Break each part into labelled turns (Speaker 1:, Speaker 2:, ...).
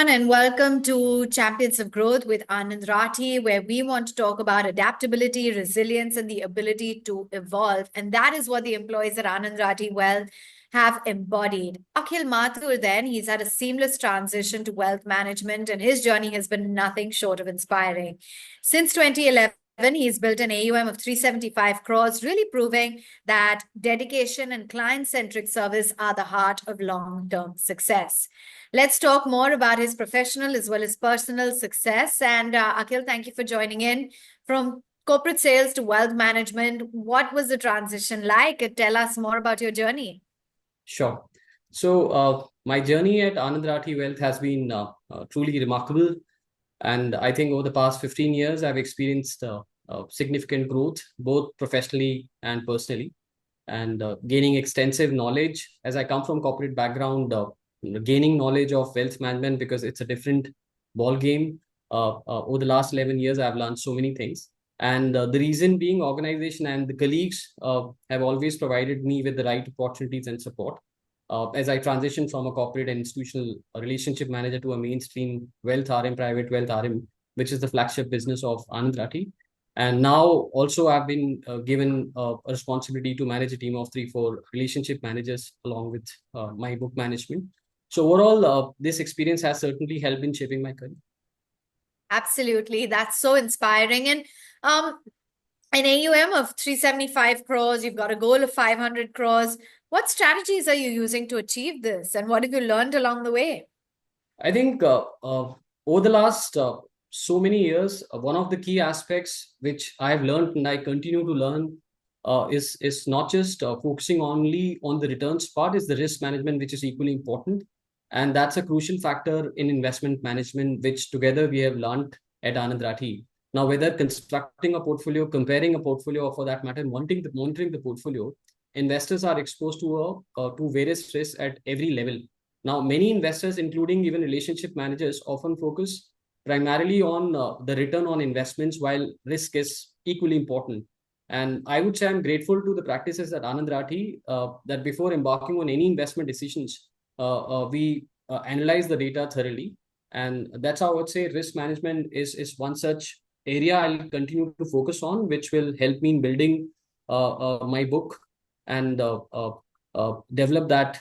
Speaker 1: everyone, and welcome to Champions of Growth with Anand Rathi, where we want to talk about adaptability, resilience, and the ability to evolve. And that is what the employees at Anand Rathi Wealth have embodied. Akhil Mathur, then, he's had a seamless transition to wealth management, and his journey has been nothing short of inspiring. Since 2011, he's built an AUM of 375 crores, really proving that dedication and client-centric service are the heart of long-term success. Let's talk more about his professional as well as personal success. And Akhil, thank you for joining in. From corporate sales to wealth management, what was the transition like? Tell us more about your journey.
Speaker 2: Sure. So my journey at Anand Rathi Wealth has been truly remarkable. And I think over the past 15 years, I've experienced significant growth, both professionally and personally, and gaining extensive knowledge. As I come from corporate background, gaining knowledge of wealth management because it's a different ball game. Over the last 11 years, I've learned so many things. And the reason being organization and the colleagues have always provided me with the right opportunities and support. As I transitioned from a corporate and institutional relationship manager to a mainstream wealth RM, private wealth RM, which is the flagship business of Anand Rathi. And now also I've been given a responsibility to manage a team of 3-4 relationship managers along with my book management. So overall, this experience has certainly helped in shaping my career.
Speaker 1: Absolutely. That's so inspiring. And an AUM of 375 crores, you've got a goal of 500 crores. What strategies are you using to achieve this? And what have you learned along the way?
Speaker 2: I think over the last so many years, one of the key aspects which I've learned and I continue to learn is not just focusing only on the returns part, is the risk management, which is equally important. And that's a crucial factor in investment management, which together we have learned at Anand Rathi. Now, whether constructing a portfolio, comparing a portfolio, or for that matter, monitoring the portfolio, investors are exposed to various risks at every level. Now, many investors, including even relationship managers, often focus primarily on the return on investments, while risk is equally important. And I would say I'm grateful to the practices at Anand Rathi that before embarking on any investment decisions, we analyze the data thoroughly. And that's how I would say risk management is one such area I'll continue to focus on, which will help me in building my book and develop that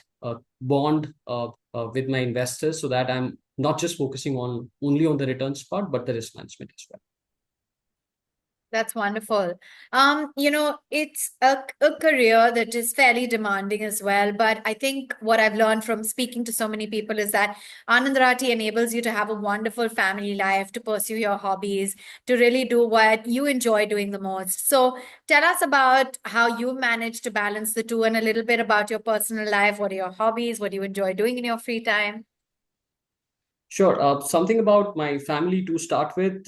Speaker 2: bond with my investors, so that I'm not just focusing only on the returns part, but the risk management as well.
Speaker 1: That's wonderful. It's a career that is fairly demanding as well. But I think what I've learned from speaking to so many people is that Anand Rathi enables you to have a wonderful family life, to pursue your hobbies, to really do what you enjoy doing the most. So tell us about how you manage to balance the two, and a little bit about your personal life. What are your hobbies? What do you enjoy doing in your free time?
Speaker 2: Sure. Something about my family to start with.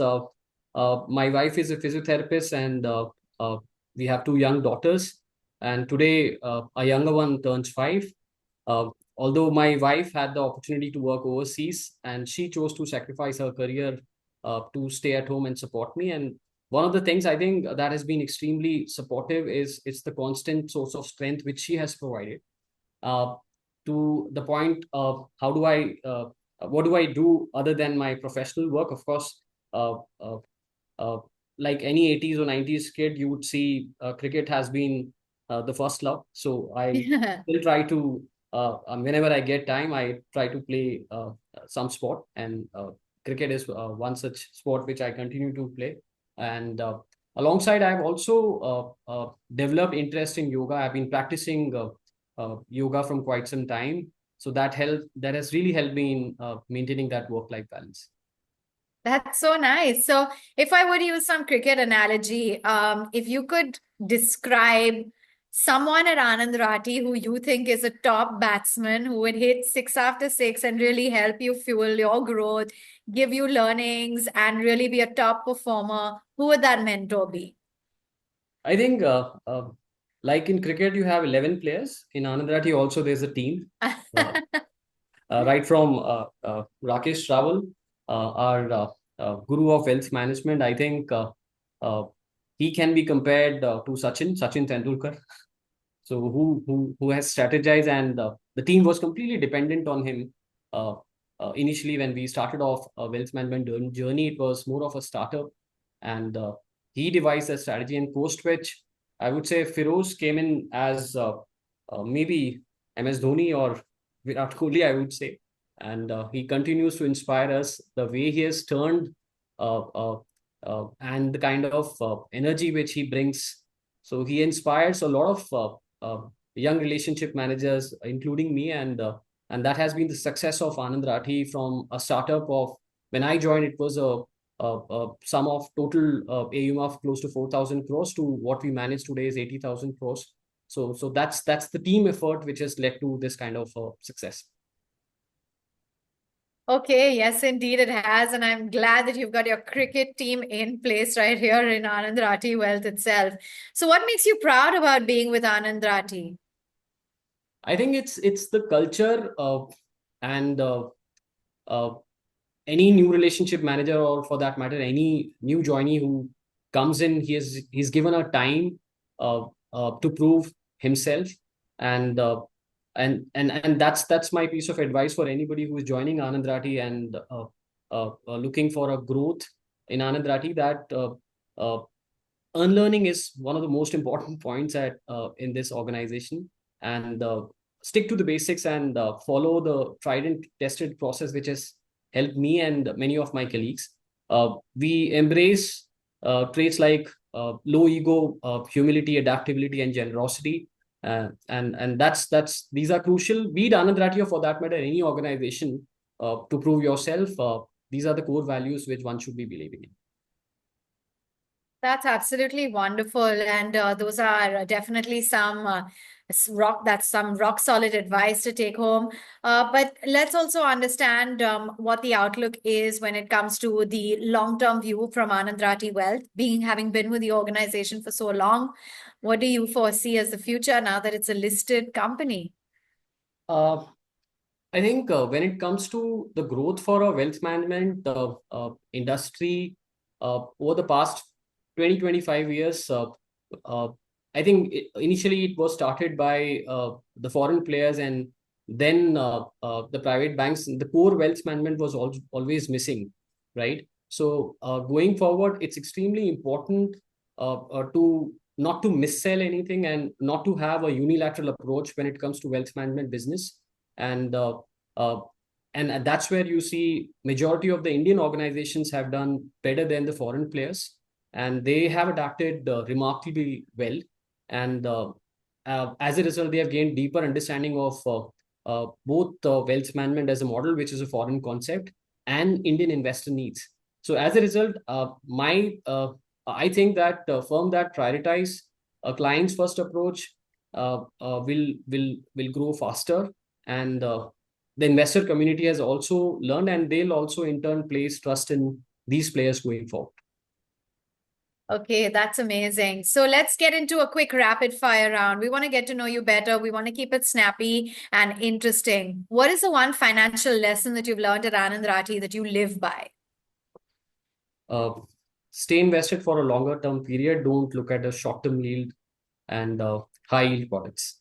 Speaker 2: My wife is a physiotherapist, and we have 2 young daughters. And today, a younger one turns 5. Although my wife had the opportunity to work overseas, and she chose to sacrifice her career to stay at home and support me. And one of the things I think that has been extremely supportive is it's the constant source of strength which she has provided. To the point of what do I do other than my professional work? Of course, like any 80s or 90s kid, you would see cricket has been the first love. So I still try to, whenever I get time, I try to play some sport. And cricket is one such sport which I continue to play. And alongside, I've also developed interest in yoga. I've been practicing yoga from quite some time. So that has really helped me in maintaining that work-life balance.
Speaker 1: That's so nice. So if I were to use some cricket analogy, if you could describe someone at Anand Rathi who you think is a top batsman who would hit 6 after 6 and really help you fuel your growth, give you learnings, and really be a top performer, who would that mentor be?
Speaker 2: I think like in cricket, you have 11 players. In Anand Rathi also there's a team. Right from Rakesh Rawal, our guru of wealth management. I think he can be compared to Sachin Tendulkar. So who has strategized, and the team was completely dependent on him initially when we started off a wealth management journey, it was more of a startup, and he devised a strategy, and post which I would say Firoz came in as maybe MS Dhoni or Virat Kohli, I would say. And he continues to inspire us. The way he has turned and the kind of energy which he brings. So he inspires a lot of young relationship managers, including me, and that has been the success of Anand Rathi from a startup of when I joined, it was a sum of total AUM of close to 4,000 crores to what we manage today is 80,000 crores. So that's the team effort which has led to this kind of success.
Speaker 1: Okay, yes, indeed it has. And I'm glad that you've got your cricket team in place right here in Anand Rathi Wealth itself. So what makes you proud about being with Anand Rathi?
Speaker 2: I think it's the culture and any new relationship manager, or for that matter any new joinee who comes in, he's given a time to prove himself, and that's my piece of advice for anybody who is joining Anand Rathi and looking for a growth in Anand Rathi, that unlearning is one of the most important points at in this organization, and stick to the basics and follow the tried and tested process which has helped me and many of my colleagues. We embrace traits like low ego, humility, adaptability, and generosity. And that's these are crucial. Be it Anand Rathi or for that matter any organization, to prove yourself. These are the core values which one should be believing in.
Speaker 1: That's absolutely wonderful. And those are definitely some some rock solid advice to take home. But let's also understand what the outlook is when it comes to the long-term view from Anand Rathi Wealth, having been with the organization for so long. What do you foresee as the future now that it's a listed company?
Speaker 2: Uh, I think when it comes to the growth for a wealth management industry over the past 20-25 years, uh, I think initially it was started by the foreign players, and then the private banks. The core wealth management was always missing, right? So going forward, it's extremely important to not to missell anything and not to have a unilateral approach when it comes to wealth management business, and uh, and that's where you see majority of the Indian organizations have done better than the foreign players, and they have adapted remarkably well, and as a result they have gained deeper understanding of both wealth management as a model, which is a foreign concept, and Indian investor needs. So as a result, I think that firm that prioritize a client's first approach will grow faster, and the investor community has also learned, and they'll also in turn place trust in these players going forward.
Speaker 1: Okay, that's amazing. So let's get into a quick rapid fire round. We want to get to know you better. We want to keep it snappy and interesting. What is the one financial lesson that you've learned at Anand Rathi that you live by?
Speaker 2: Stay invested for a longer term period. Don't look at a short term yield and high yield products.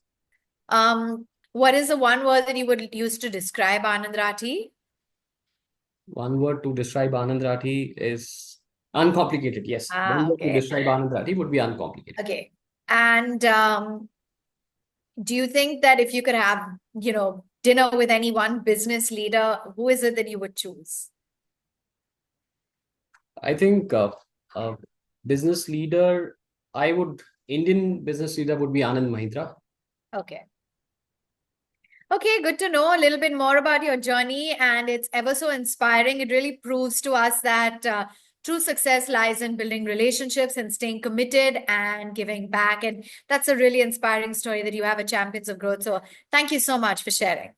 Speaker 1: What is the one word that you would use to describe Anand Rathi?
Speaker 2: One word to describe Anand Rathi is uncomplicated. Yes, one word to
Speaker 1: Okay.
Speaker 2: describe Anand Rathi would be uncomplicated.
Speaker 1: Okay. And do you think that if you could have, dinner with any one business leader, who is it that you would choose?
Speaker 2: I think business leader, Indian business leader would be Anand Mahindra.
Speaker 1: Okay. Okay, good to know a little bit more about your journey, and it's ever so inspiring. It really proves to us that true success lies in building relationships and staying committed and giving back. And that's a really inspiring story that you have at Champions of Growth. So thank you so much for sharing.